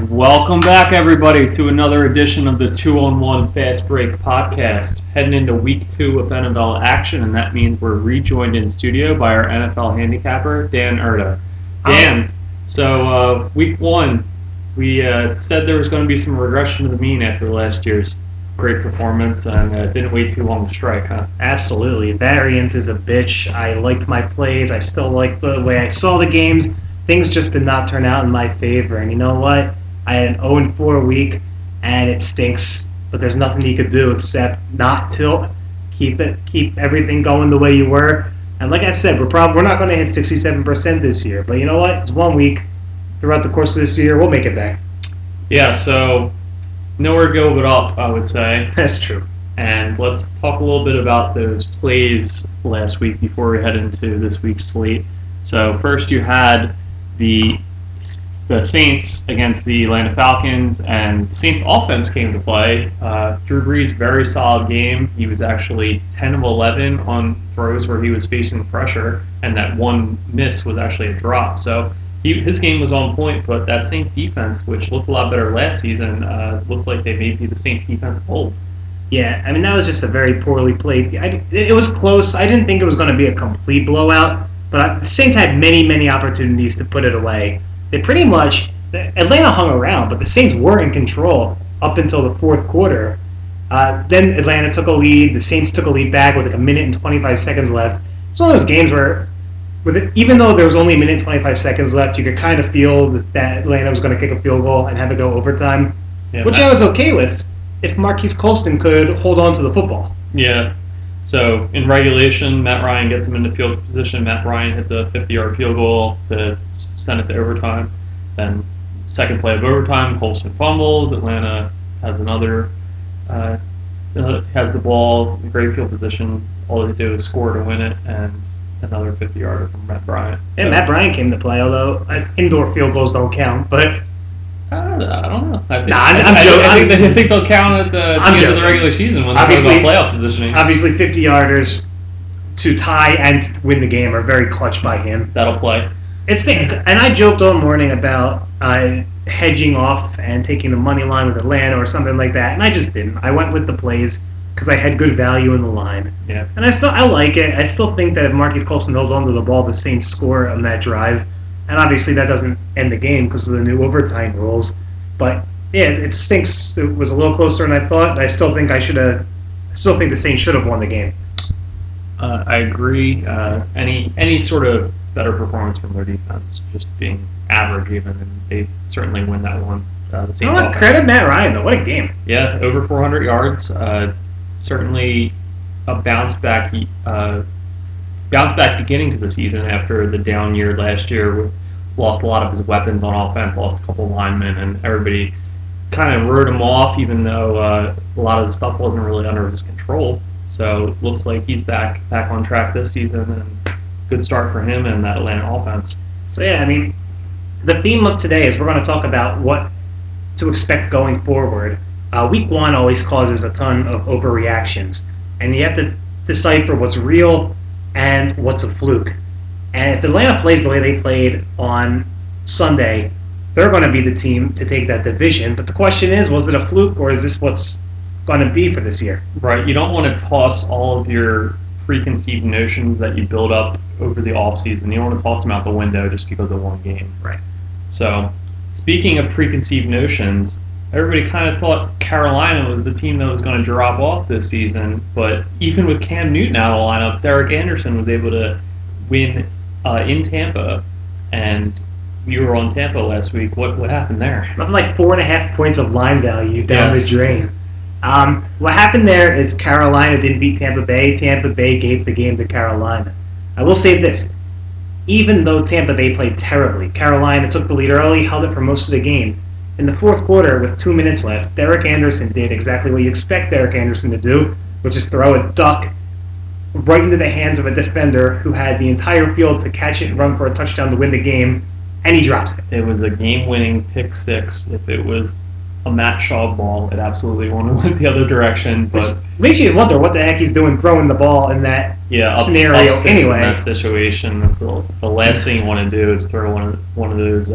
Welcome back, everybody, to another edition of the 2-on-1 Fast Break podcast. Heading into week 2 of NFL action, and that means we're rejoined in studio by our NFL handicapper, Dan Urda. Dan, so week 1, we said there was going to be some regression to the mean after last year's great performance, and didn't wait too long to strike, huh? Absolutely. Variance is a bitch. I liked my plays. I still like the way I saw the games. Things just did not turn out in my favor. And you know what? I had an 0-4 week, and it stinks. But there's nothing you could do except not tilt, keep everything going the way you were. And like I said, we're not going to hit 67% this year. But you know what? It's 1 week. Throughout the course of this year, we'll make it back. Yeah, so nowhere to go but up, I would say. That's true. And let's talk a little bit about those plays last week before we head into this week's slate. So first you had the Saints against the Atlanta Falcons, and Saints offense came to play. Drew Brees, very solid game. He was actually 10 of 11 on throws where he was facing pressure, and that one miss was actually a drop. So his game was on point, but that Saints defense, which looked a lot better last season, looks like they may be the Saints defense of old. Yeah, I mean, that was just a very poorly played game. It was close. I didn't think it was going to be a complete blowout, but the Saints had many, many opportunities to put it away. Atlanta hung around, but the Saints were in control up until the fourth quarter. Then Atlanta took a lead. The Saints took a lead back with like 1 minute and 25 seconds left. It's one of those games where, even though there was only 1 minute and 25 seconds left, you could kind of feel that Atlanta was going to kick a field goal and have it go overtime, which I was okay with if Marquise Colston could hold on to the football. Yeah. So in regulation, Matt Ryan gets him into field position. Matt Ryan hits a 50-yard field goal to send it to overtime. Then second play of overtime, Colston fumbles. Atlanta has has the ball in great field position. All they do is score to win it, and another 50-yarder from Matt Bryant. So, and Matt Bryant came to play, although indoor field goals don't count, but I don't know. I think they'll count at the end of the regular season when they talk about playoff positioning. Obviously, 50-yarders to tie and to win the game are very clutch by him. That'll play. And I joked all morning about hedging off and taking the money line with Atlanta or something like that, and I just didn't. I went with the plays because I had good value in the line. Yeah. And I like it. I still think that if Marquise Colston holds on to the ball, the Saints score on that drive. And obviously that doesn't end the game because of the new overtime rules. But yeah, it stinks. It was a little closer than I thought. I still think the Saints should have won the game. I agree. Any sort of better performance from their defense, just being average even, and they certainly win that one. The Saints credit Matt Ryan though. What a game! Yeah, over 400 yards. Certainly a bounce back beginning to the season after the down year last year. Lost a lot of his weapons on offense, lost a couple of linemen, and everybody kind of wrote him off, even though a lot of the stuff wasn't really under his control. So it looks like he's back on track this season, and good start for him and that Atlanta offense. So yeah, I mean, the theme of today is we're going to talk about what to expect going forward. Week 1 always causes a ton of overreactions, and you have to decipher what's real and what's a fluke. And if Atlanta plays the way they played on Sunday, they're going to be the team to take that division. But the question is, was it a fluke, or is this what's going to be for this year? Right. You don't want to toss all of your preconceived notions that you build up over the offseason. You don't want to toss them out the window just because of one game. Right. So, speaking of preconceived notions, everybody kind of thought Carolina was the team that was going to drop off this season. But even with Cam Newton out of the lineup, Derek Anderson was able to win in Tampa, and you were on Tampa last week. What happened there? Nothing like 4.5 points of line value down the drain. What happened there is Carolina didn't beat Tampa Bay. Tampa Bay gave the game to Carolina. I will say this. Even though Tampa Bay played terribly, Carolina took the lead early, held it for most of the game. In the fourth quarter, with 2 minutes left, Derek Anderson did exactly what you expect Derek Anderson to do, which is throw a duck right into the hands of a defender who had the entire field to catch it and run for a touchdown to win the game, and he drops it. It was a game-winning pick six. If it was a Matt Schaub ball, it absolutely went the other direction. But makes you wonder what the heck he's doing throwing the ball in that scenario anyway. In that situation, that's the last thing you want to do is throw one of those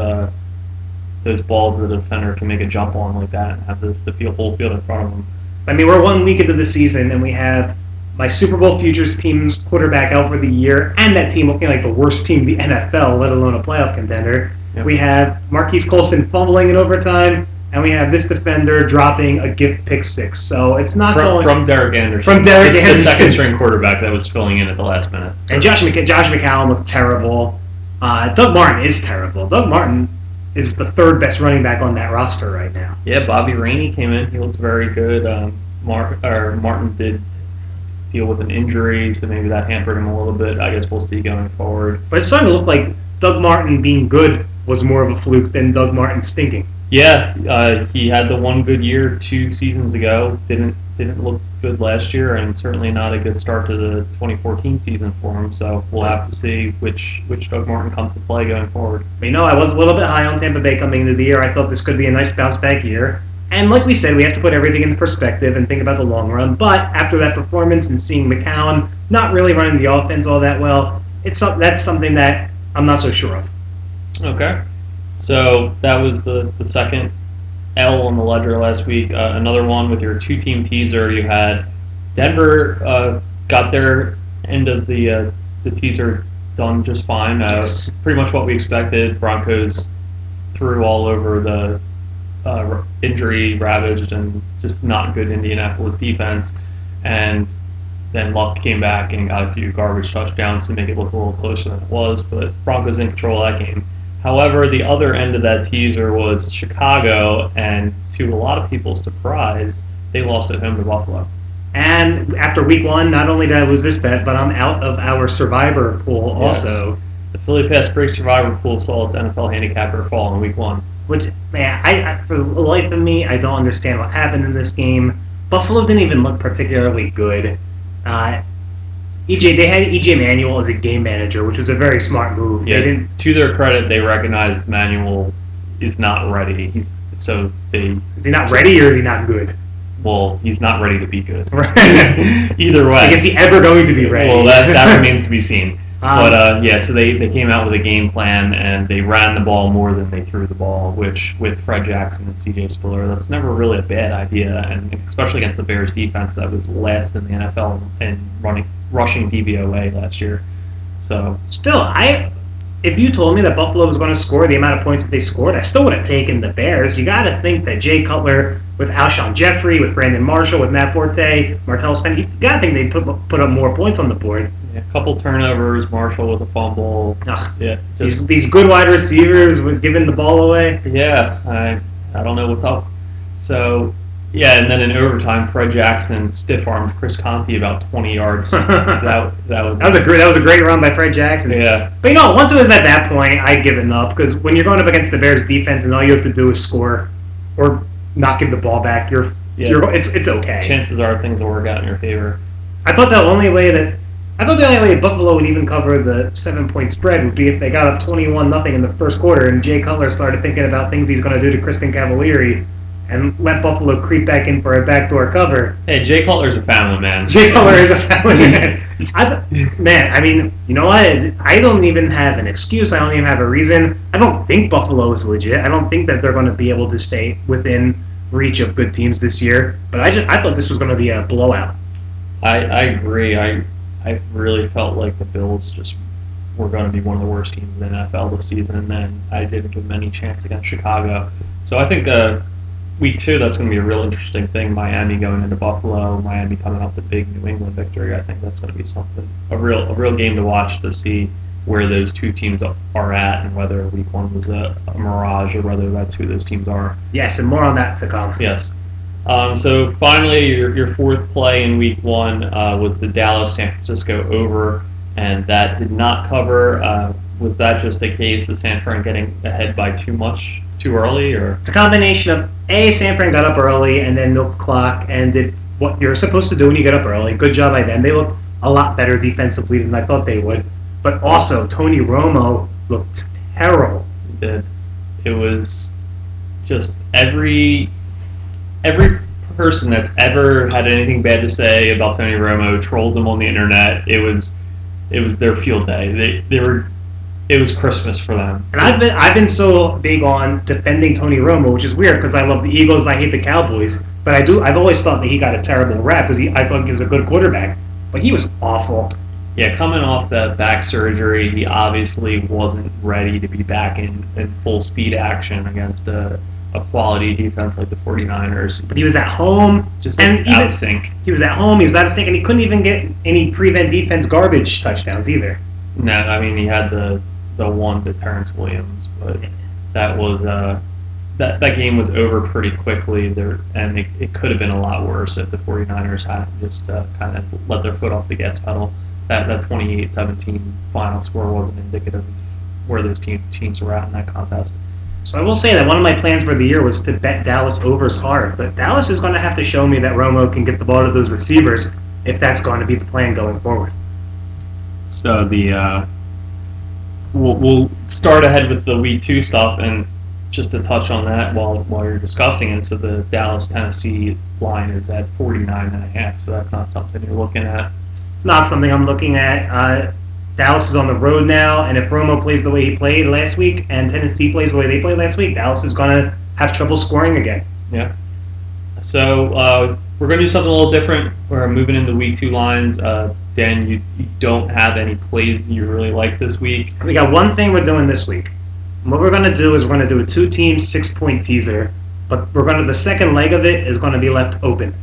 those balls that the defender can make a jump on like that and have the whole field in front of them. I mean, we're 1 week into the season, and we have my Super Bowl futures team's quarterback out for the year, and that team looking like the worst team in the NFL, let alone a playoff contender. Yep. We have Marquise Colston fumbling in overtime, and we have this defender dropping a gift pick six. So it's not from Derek Anderson. From Derek Anderson, the second string quarterback that was filling in at the last minute. And Josh McCown looked terrible. Doug Martin is terrible. Doug Martin is the third best running back on that roster right now. Yeah, Bobby Rainey came in. He looked very good. Martin did deal with an injury, so maybe that hampered him a little bit. I guess we'll see going forward. But it's starting to look like Doug Martin being good was more of a fluke than Doug Martin stinking. Yeah, he had the one good year 2 seasons ago. Didn't look good last year, and certainly not a good start to the 2014 season for him. So we'll have to see which Doug Martin comes to play going forward. I was a little bit high on Tampa Bay coming into the year. I thought this could be a nice bounce back year. And like we said, we have to put everything into perspective and think about the long run. But after that performance and seeing McCown not really running the offense all that well, that's something that I'm not so sure of. Okay. So that was the second L on the ledger last week. Another one with your 2-team teaser. You had Denver got their end of the teaser done just fine. Yes. Pretty much what we expected. Broncos threw all over the injury ravaged and just not good Indianapolis defense, and then Luck came back and got a few garbage touchdowns to make it look a little closer than it was, but Broncos in control of that game. However, the other end of that teaser was Chicago, and to a lot of people's surprise, they lost at home to Buffalo. And after week 1, not only did I lose this bet, but I'm out of our survivor pool also. Yes. The Philly Pass Break survivor pool saw its NFL handicapper fall in week 1. Which, man, I for the life of me, I don't understand what happened in this game. Buffalo didn't even look particularly good. They had EJ Manuel as a game manager, which was a very smart move. Yeah, to their credit, they recognized Manuel is not ready. Is he not ready or is he not good? Well, he's not ready to be good. Right. Either way. Like, is he ever going to be ready? Well, that remains to be seen. So they came out with a game plan, and they ran the ball more than they threw the ball, which with Fred Jackson and C.J. Spiller, that's never really a bad idea, and especially against the Bears defense that was last in the NFL in rushing DVOA last year. So still, if you told me that Buffalo was going to score the amount of points that they scored, I still would have taken the Bears. You got to think that Jay Cutler, with Alshon Jeffrey, with Brandon Marshall, with Matt Forte, Martellus Penn, you got to think they'd put up more points on the board. Yeah, a couple turnovers, Marshall with a fumble. Yeah, these good wide receivers with giving the ball away. Yeah, I don't know what's up. So, yeah, and then in overtime, Fred Jackson stiff-armed Chris Conte about 20 yards. that was a great run by Fred Jackson. Yeah. But once it was at that point, I'd given up, because when you're going up against the Bears defense and all you have to do is score or not give the ball back, it's okay. Chances are things will work out in your favor. I thought the only way Buffalo would even cover the 7-point spread would be if they got up 21-0 in the first quarter and Jay Cutler started thinking about things he's going to do to Kristen Cavalieri and let Buffalo creep back in for a backdoor cover. Hey, Jay Cutler's a family man. Jay Cutler is a family man. I mean, you know what? I don't even have an excuse. I don't even have a reason. I don't think Buffalo is legit. I don't think that they're going to be able to stay within reach of good teams this year. But I thought this was going to be a blowout. I agree. I really felt like the Bills just were going to be one of the worst teams in the NFL this season, and I didn't give them any chance against Chicago. So I think week 2, that's going to be a real interesting thing. Miami going into Buffalo, Miami coming off the big New England victory. I think that's going to be a real game to watch to see where those two teams are at and whether week 1 was a mirage or whether that's who those teams are. Yes, and more on that to come. Yes. So finally, your fourth play in week 1 was the Dallas-San Francisco over, and that did not cover. Was that just a case of San Fran getting ahead by too early, or? It's a combination of San Fran got up early and then milked the clock and did what you're supposed to do when you get up early. Good job by them. They looked a lot better defensively than I thought they would. But also, Tony Romo looked terrible. He did. It was just every person that's ever had anything bad to say about Tony Romo trolls him on the internet. It was their field day. They were it was Christmas for them. And I've been so big on defending Tony Romo, which is weird because I love the Eagles, I hate the Cowboys, but I've always thought that he got a terrible rap because I thought he was a good quarterback, but he was awful. Yeah, coming off that back surgery, he obviously wasn't ready to be back in full speed action against a quality defense like the 49ers. But he was at home, Just and out of sync. He was at home, he was out of sync, and he couldn't even get any prevent defense garbage touchdowns either. No, I mean he had the one to Terrence Williams, but that was that game was over pretty quickly there, and it could have been a lot worse if the 49ers had just kind of let their foot off the gas pedal. That 28-17 final score wasn't indicative of where those teams were at in that contest. So I will say that one of my plans for the year was to bet Dallas overs hard, but Dallas is going to have to show me that Romo can get the ball to those receivers if that's going to be the plan going forward. So we'll start ahead with the week 2 stuff, and just to touch on that while you're discussing it. So the Dallas Tennessee line is at 49.5. So that's not something you're looking at. It's not something I'm looking at. Dallas is on the road now, and if Romo plays the way he played last week and Tennessee plays the way they played last week, Dallas is going to have trouble scoring again. Yeah. So we're going to do something a little different. We're moving into week 2 lines. Dan, you don't have any plays that you really like this week. We got one thing we're doing this week. What we're going to do is we're going to do a 2-team 6-point teaser, but the second leg of it is going to be left open,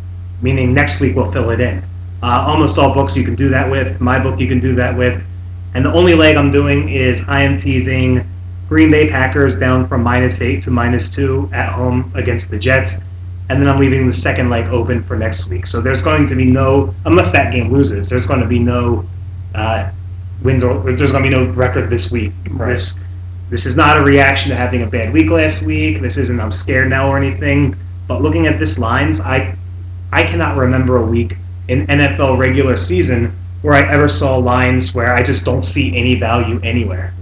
meaning next week we'll fill it in. Almost all books you can do that with. My book you can do that with. And the only leg I'm doing is I am teasing Green Bay Packers down from -8 to -2 at home against the Jets. And then I'm leaving the second leg open for next week. So there's going to be no, unless that game loses, there's going to be no wins or there's going to be no record this week. Right. This is not a reaction to having a bad week last week. This isn't I'm scared now or anything. But looking at this lines, I cannot remember a week in NFL regular season where I ever saw lines where I just don't see any value anywhere.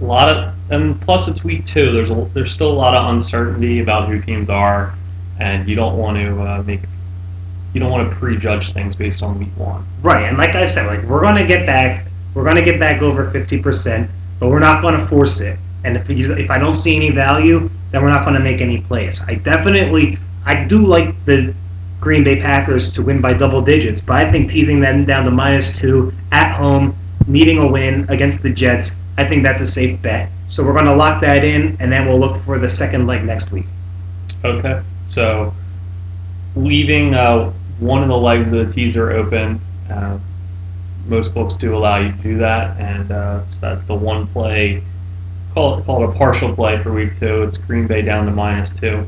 And plus it's week 2. There's still a lot of uncertainty about who teams are, and you don't want to prejudge things based on week 1. Right, and like I said, we're going to get back over 50%, but we're not going to force it. And if I don't see any value, then we're not going to make any plays. I do like the Green Bay Packers to win by double digits, but I think teasing them down to -2 at home, needing a win against the Jets, I think that's a safe bet. So we're going to lock that in, and then we'll look for the second leg next week. Okay, so leaving one of the legs of the teaser open, most books do allow you to do that, and so that's the one play, call it a partial play for week 2. It's Green Bay down to -2.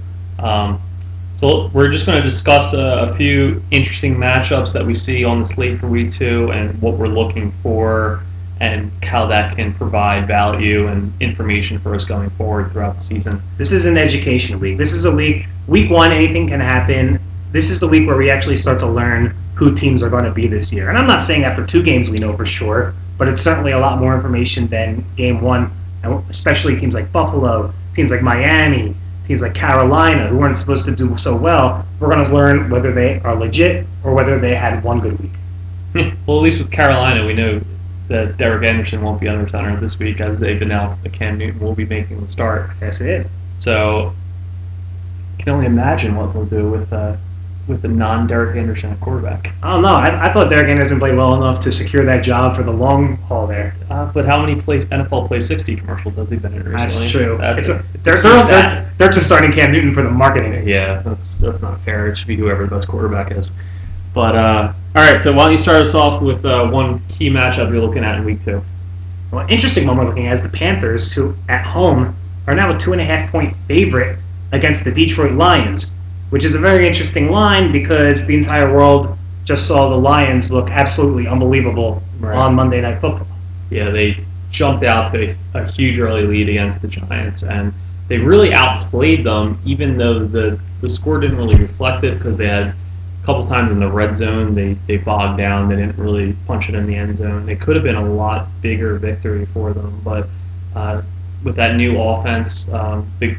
So we're just going to discuss a few interesting matchups that we see on the slate for week 2 and what we're looking for and how that can provide value and information for us going forward throughout the season. This is an education week. This is a week 1, anything can happen. This is the week where we actually start to learn who teams are going to be this year. And I'm not saying after 2 games we know for sure, but it's certainly a lot more information than game 1, and especially teams like Buffalo, teams like Miami, teams like Carolina, who weren't supposed to do so well. We're going to learn whether they are legit or whether they had one good week. Well, at least with Carolina, we know that Derek Anderson won't be under center this week, as they've announced that Cam Newton will be making the start. Yes, it is. So you can only imagine what they'll do with the non-Derek Anderson at quarterback. I don't know. I thought Derek Anderson played well enough to secure that job for the long haul there. But how many NFL Play 60 commercials has he been in recently? That's true. They're just starting Cam Newton for the marketing. Yeah, that's not fair. It should be whoever the best quarterback is. But all right, so why don't you start us off with one key matchup you're looking at in week 2? Well, an interesting one we're looking at is the Panthers, who at home are now a 2.5-point favorite against the Detroit Lions, which is a very interesting line because the entire world just saw the Lions look absolutely unbelievable on Monday Night Football. Yeah, they jumped out to a huge early lead against the Giants, and they really outplayed them, even though the score didn't really reflect it because they had a couple times in the red zone they bogged down. They didn't really punch it in the end zone. It could have been a lot bigger victory for them, but with that new offense, the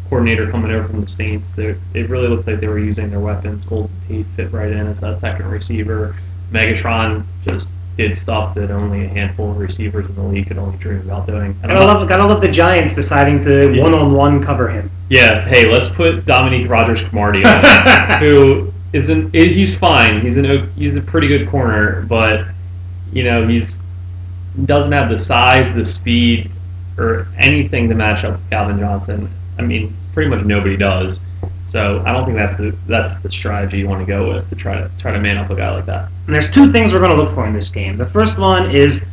coordinator coming over from the Saints, it really looked like they were using their weapons. Golden Tate fit right in as that second receiver. Megatron just did stuff that only a handful of receivers in the league could only dream about doing. And Gotta love the Giants deciding to one-on-one cover him. Yeah, hey, let's put Dominique Rodgers-Cromartie on, who he's fine. He's a pretty good corner, but he doesn't have the size, the speed, or anything to match up with Calvin Johnson. I mean, pretty much nobody does. So I don't think that's the strategy you want to go with to try to man up a guy like that. And there's two things we're going to look for in this game. The first one is,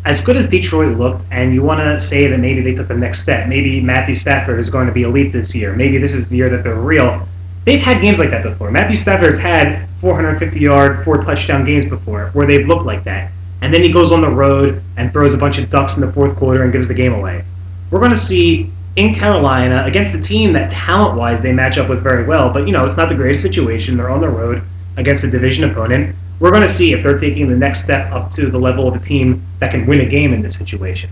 as good as Detroit looked, and you want to say that maybe they took the next step. Maybe Matthew Stafford is going to be elite this year. Maybe this is the year that they're real. They've had games like that before. Matthew Stafford's had 450-yard, 4-touchdown games before where they've looked like that. And then he goes on the road and throws a bunch of ducks in the fourth quarter and gives the game away. We're going to see in Carolina against a team that talent-wise they match up with very well, but it's not the greatest situation. They're on the road against a division opponent. We're going to see if they're taking the next step up to the level of a team that can win a game in this situation.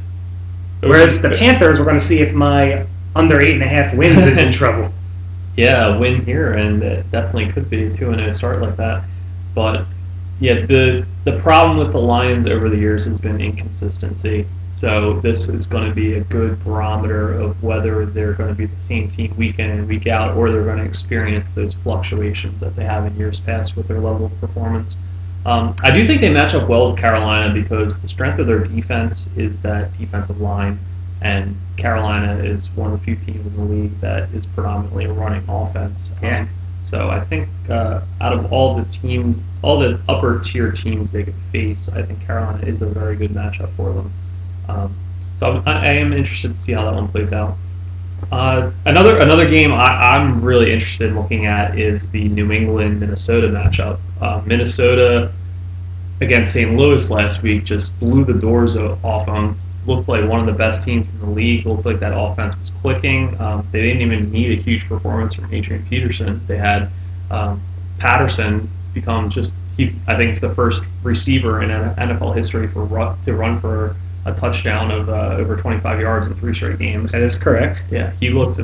Whereas the Panthers, we're going to see if my under 8.5 wins is in trouble. Yeah, a win here, and it definitely could be a 2-0 start like that. But yeah, the problem with the Lions over the years has been inconsistency. So this is going to be a good barometer of whether they're going to be the same team week in and week out, or they're going to experience those fluctuations that they have in years past with their level of performance. I do think they match up well with Carolina because the strength of their defense is that defensive line, and Carolina is one of the few teams in the league that is predominantly a running offense. Yeah. So I think out of all the teams, all the upper tier teams they could face, I think Carolina is a very good matchup for them. So I am interested to see how that one plays out. Another game I'm really interested in looking at is the New England-Minnesota matchup. Minnesota against St. Louis last week just blew the doors off them. Looked like one of the best teams in the league. Looked like that offense was clicking. They didn't even need a huge performance from Adrian Peterson. They had Patterson become I think it's the first receiver in NFL history to run for a touchdown of over 25 yards in 3 straight games. That is correct. Yeah, he looks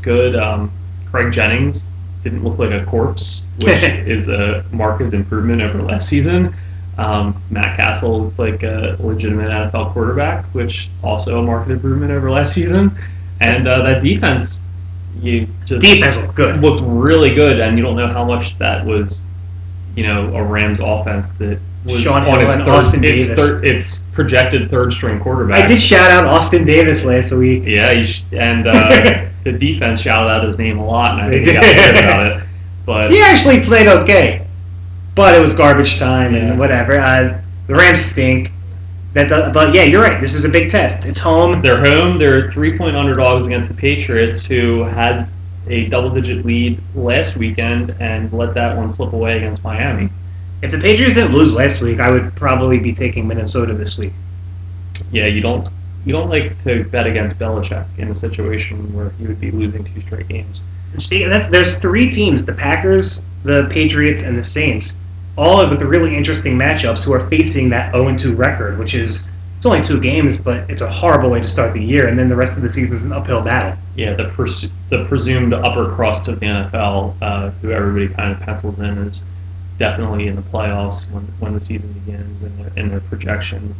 good. Craig Jennings didn't look like a corpse, which is a marked improvement over last season. Matt Castle looked like a legitimate NFL quarterback, which also a marked improvement over last season. And that defense, looked really good, and you don't know how much that was, a Rams offense that was Sean on Hill its projected third-string quarterback. I did shout out Austin Davis last week. Yeah, the defense shouted out his name a lot, and I think he got scared about it. But he actually played okay, but it was garbage time and whatever. The Rams stink. But yeah, you're right. This is a big test. It's home. They're home. They're 3-point underdogs against the Patriots, who had a double-digit lead last weekend and let that one slip away against Miami. If the Patriots didn't lose last week, I would probably be taking Minnesota this week. Yeah, you don't like to bet against Belichick in a situation where he would be losing 2 straight games. Speaking of that, there's 3 teams: the Packers, the Patriots, and the Saints, all with the really interesting matchups who are facing that 0-2 record, which is it's only 2 games, but it's a horrible way to start the year, and then the rest of the season is an uphill battle. Yeah, the presumed upper crust of the NFL, who everybody kind of pencils in as definitely in the playoffs when the season begins, and their projections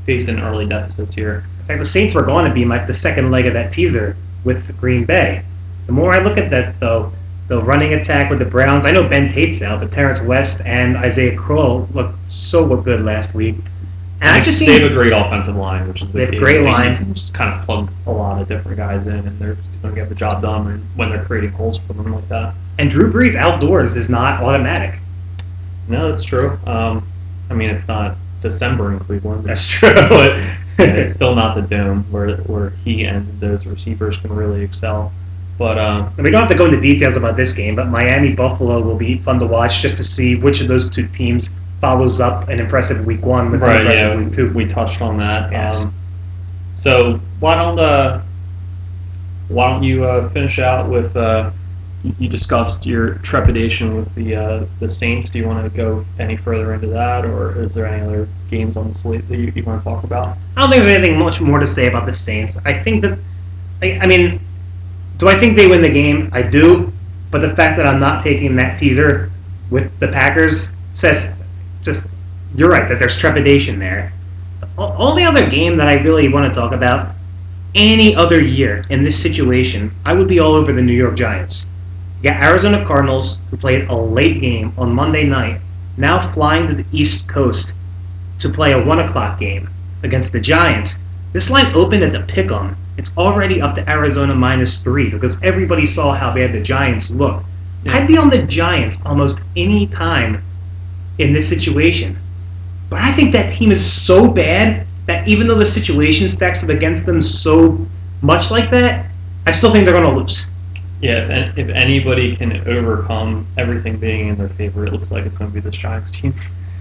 facing early deficits here. In fact, the Saints were going to be the second leg of that teaser with Green Bay. The more I look at that, though, the running attack with the Browns, I know Ben Tate's out, but Terrence West and Isaiah Crowell looked good last week. And they have a great offensive line, which is they have a great line. You can just kind of plug a lot of different guys in, and they're going to get the job done when they're creating holes for them like that. And Drew Brees outdoors is not automatic. No, that's true. It's not December in Cleveland. That's true. But it's still not the Dome where he and those receivers can really excel. But we don't have to go into details about this game, but Miami-Buffalo will be fun to watch just to see which of those 2 teams follows up an impressive week 1 with an impressive week 2. We touched on that. Yes. So why don't you finish out with you discussed your trepidation with the Saints. Do you want to go any further into that, or is there any other games on the slate that you want to talk about? I don't think there's anything much more to say about the Saints. I think that, do I think they win the game? I do, but the fact that I'm not taking that teaser with the Packers says just you're right that there's trepidation there. The only other game that I really want to talk about, any other year in this situation, I would be all over the New York Giants. You got Arizona Cardinals, who played a late game on Monday night, now flying to the East Coast to play a 1 o'clock game against the Giants. This line opened as a pick-em. It's already up to Arizona -3 because everybody saw how bad the Giants looked. Yeah. I'd be on the Giants almost any time in this situation. But I think that team is so bad that even though the situation stacks up against them so much like that, I still think they're going to lose. Yeah, if anybody can overcome everything being in their favor, it looks like it's going to be this Giants team.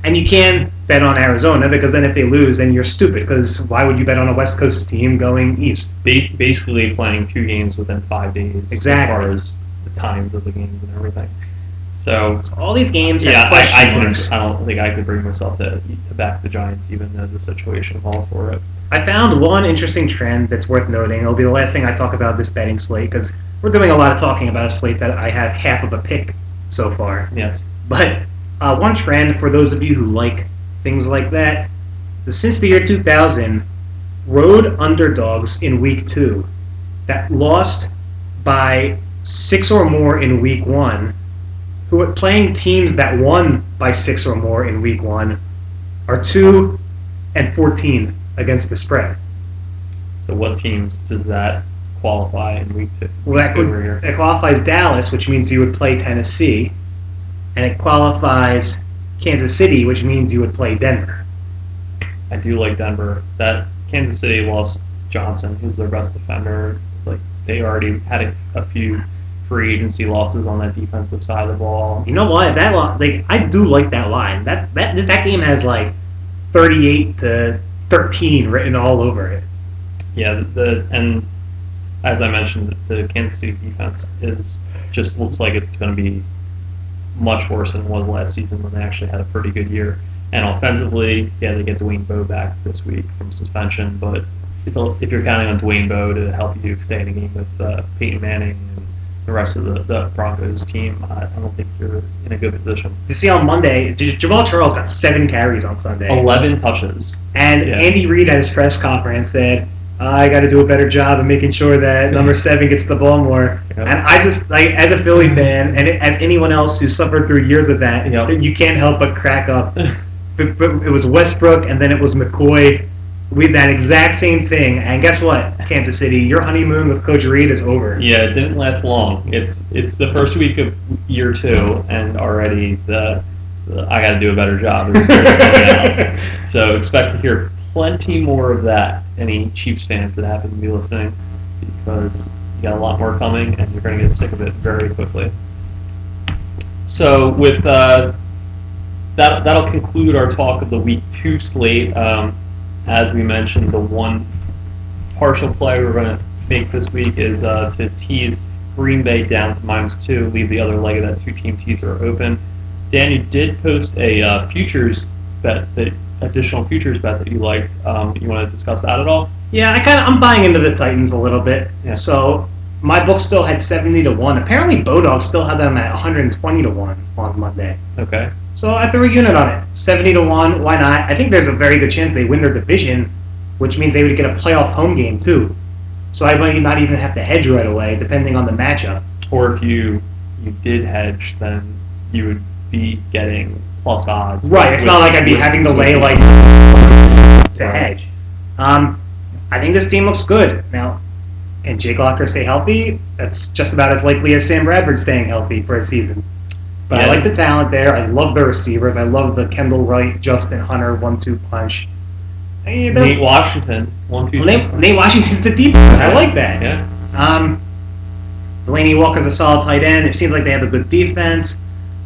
And you can bet on Arizona because then if they lose, then you're stupid. Because why would you bet on a West Coast team going east? Basically playing 2 games within 5 days Exactly. as far as the times of the games and everything. So all these games have yeah, question marks. I don't think I could bring myself to back the Giants even though the situation calls for it. I found one interesting trend that's worth noting. It'll be the last thing I talk about this betting slate because we're doing a lot of talking about a slate that I have half of a pick so far. Yes. But one trend for those of you who like things like that, since the year 2000, road underdogs in week 2 that lost by 6 or more in week 1, who are playing teams that won by 6 or more in week 1, are 2-14 against the spread. So what teams does that qualify in week 2? Well, it qualifies Dallas, which means you would play Tennessee, and it qualifies Kansas City, which means you would play Denver. I do like Denver. That Kansas City lost Johnson, who's their best defender. Like they already had a few free agency losses on that defensive side of the ball. You know what? I do like that line. That game has like 38-13 written all over it. Yeah, and as I mentioned, the Kansas City defense just looks like it's going to be much worse than it was last season when they actually had a pretty good year. And offensively, yeah, they get Dwayne Bowe back this week from suspension, but if you're counting on Dwayne Bowe to help you stay in a game with Peyton Manning and the rest of the Broncos team, I don't think you're in a good position. You see on Monday, Jamal Charles got 7 carries on Sunday. 11 touches. And yeah. Andy Reid at his press conference said, I got to do a better job of making sure that number 7 gets the ball more. Yep. And I just, like, as a Philly fan, and as anyone else who suffered through years of that, yep. You can't help but crack up. But it was Westbrook, and then it was McCoy. We had that exact same thing. And guess what, Kansas City? Your honeymoon with Coach Reid is over. Yeah, it didn't last long. It's the first week of year 2, and already I got to do a better job is going out. So expect to hear plenty more of that, any Chiefs fans that happen to be listening, because you got a lot more coming and you're going to get sick of it very quickly. So with that'll conclude our talk of the Week 2 slate. As we mentioned, the one partial play we're going to make this week is to tease Green Bay down to -2, leave the other leg of that 2-team teaser open. Dan, you did post a futures bet, additional futures bet that you liked. You want to discuss that at all? Yeah, I'm buying into the Titans a little bit. Yeah. So my book still had 70-1. Apparently, Bodog still had them at 120-1 on Monday. Okay. So I threw a unit on it. 70-1. Why not? I think there's a very good chance they win their division, which means they would get a playoff home game too. So I might not even have to hedge right away, depending on the matchup. Or if you did hedge, then you would be getting plus odds. Right. It's not like I'd be having to lay like to hedge. I think this team looks good. Now, can Jake Locker stay healthy? That's just about as likely as Sam Bradford staying healthy for a season. But yeah. I like the talent there. I love the receivers. I love the Kendall Wright, Justin Hunter 1-2 punch. Nate Washington 1-2. Nate Washington's the deep one. I like that. Yeah. Delaney Walker's a solid tight end. It seems like they have a good defense,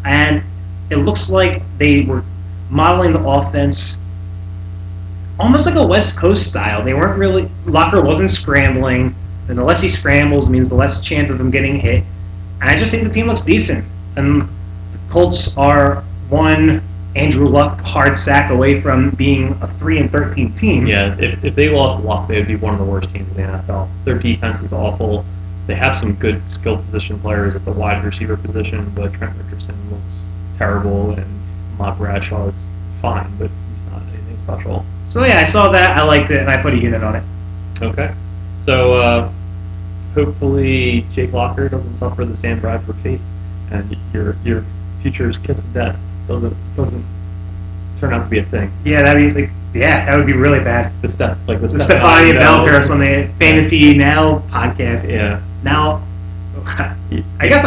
and it looks like they were modeling the offense almost like a West Coast style. They weren't really, Locker wasn't scrambling, and the less he scrambles means the less chance of him getting hit. And I just think the team looks decent. And the Colts are one Andrew Luck hard sack away from being a 3-13 team. Yeah, if they lost Luck, they would be one of the worst teams in the NFL. Their defense is awful. They have some good skill position players at the wide receiver position, but Trent Richardson looks terrible, and Mont Bradshaw is fine, but he's not anything special. So yeah, I saw that. I liked it, and I put a unit on it. Okay. So hopefully Jake Locker doesn't suffer the Sam Bradford fate, and your future's kiss of death doesn't turn out to be a thing. Yeah, that would be really bad. The Stefania Bell curse on the Fantasy Now podcast. Yeah. Now, I guess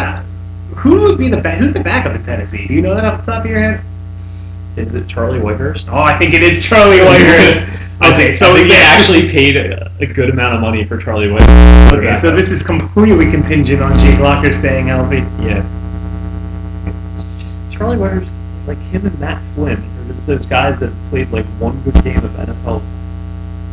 who would be who's the backup in Tennessee? Do you know that off the top of your head? Is it Charlie Whitehurst? Oh, I think it is Charlie Whitehurst. Okay, so they actually paid a good amount of money for Charlie Whitehurst. Okay, so this is completely contingent on Jake Locker staying healthy. Yeah. Charlie Whitehurst, like him and Matt Flynn, are just those guys that played like one good game of NFL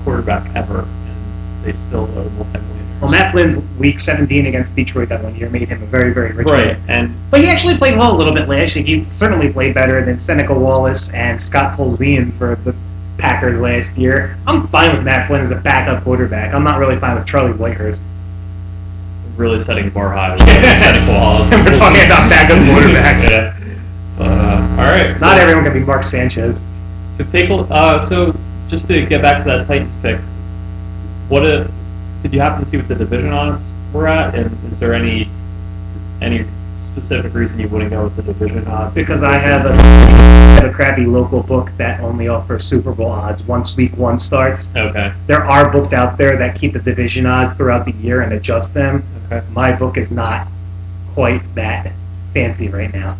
quarterback ever, and they still are multi-millionaires. Well, Matt Flynn's Week 17 against Detroit that one year made him a very, very rich man. But he actually played well a little bit last year. He certainly played better than Seneca Wallace and Scott Tolzien for the Packers last year. I'm fine with Matt Flynn as a backup quarterback. I'm not really fine with Charlie Whitehurst. Really setting the bar high. Seneca Wallace. We're talking about backup quarterbacks. Yeah. All right. Not everyone can be Mark Sanchez. So just to get back to that Titans pick, did you happen to see what the division odds were at, and is there any specific reason you wouldn't go with the division odds? Because I have a crappy local book that only offers Super Bowl odds once Week 1 starts. Okay. There are books out there that keep the division odds throughout the year and adjust them. Okay. My book is not quite that fancy right now.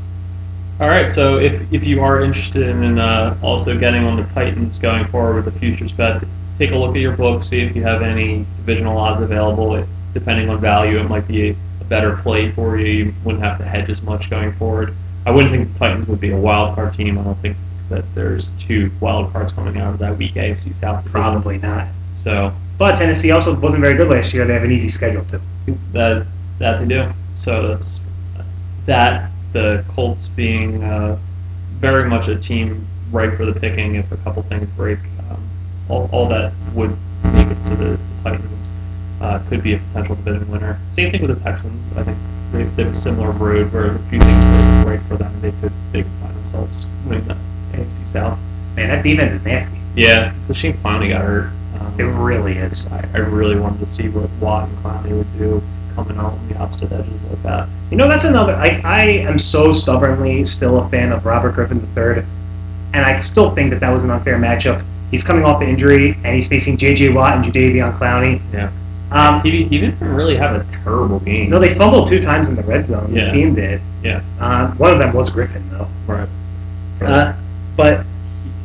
All right, so if you are interested in also getting on the Titans going forward with the futures bet, take a look at your book, see if you have any divisional odds available. Depending on value, it might be a better play for you. You wouldn't have to hedge as much going forward. I wouldn't think the Titans would be a wild card team. I don't think that there's 2 wild cards coming out of that weak AFC South division. Probably not. So, but Tennessee also wasn't very good last year. They have an easy schedule too. That they do. So that's that. The Colts being very much a team ripe for the picking if a couple things break. All that would make it so the Titans could be a potential division winner. Same thing with the Texans. I think they have a similar road where a few things break right for them. They could find themselves winning the AFC South. Man, that defense is nasty. Yeah, it's a shame Clowney got hurt. It really is. I really wanted to see what Watt and Clowney would do coming out on the opposite edges like that. You know, that's another. I am so stubbornly still a fan of Robert Griffin III, and I still think that was an unfair matchup. He's coming off the injury, and he's facing J.J. Watt and Jadeveon Clowney. Yeah. He didn't really have a terrible game. No, they fumbled 2 times in the red zone. Yeah. The team did. Yeah. One of them was Griffin, though. Right. But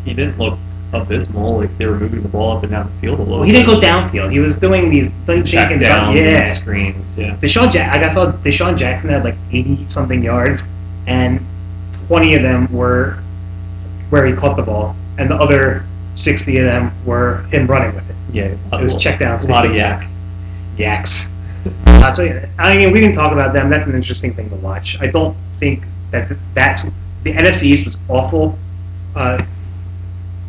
he didn't look abysmal. Like they were moving the ball up and down the field a little. He didn't go downfield. He was doing these check down screens. Yeah. I saw Deshaun Jackson had like 80-something yards, and 20 of them were where he caught the ball, and the other 60 of them were him running with it. Yeah. It was check down. A lot of yaks. So I mean, we didn't talk about them. That's an interesting thing to watch. I don't think that's the NFC East was awful.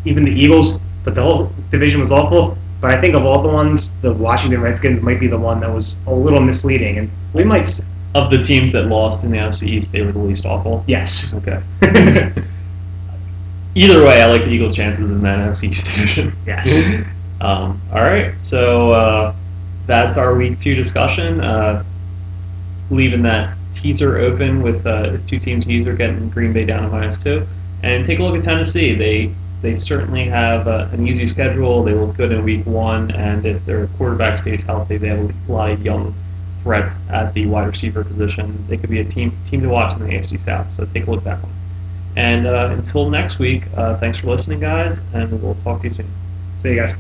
Even the Eagles, but the whole division was awful. But I think of all the ones, the Washington Redskins might be the one that was a little misleading, and we might. Of the teams that lost in the NFC East, they were the least awful. Yes. Okay. Either way, I like the Eagles' chances in that NFC East division. Yes. All right, so that's our Week 2 discussion. Leaving that teaser open with 2-team teaser getting Green Bay down to -2, and take a look at Tennessee. They certainly have an easy schedule. They look good in Week 1, and if their quarterback stays healthy, they have a lot of young threats at the wide receiver position. They could be a team to watch in the AFC South. So take a look at that one. And until next week, thanks for listening, guys, and we'll talk to you soon. See you guys.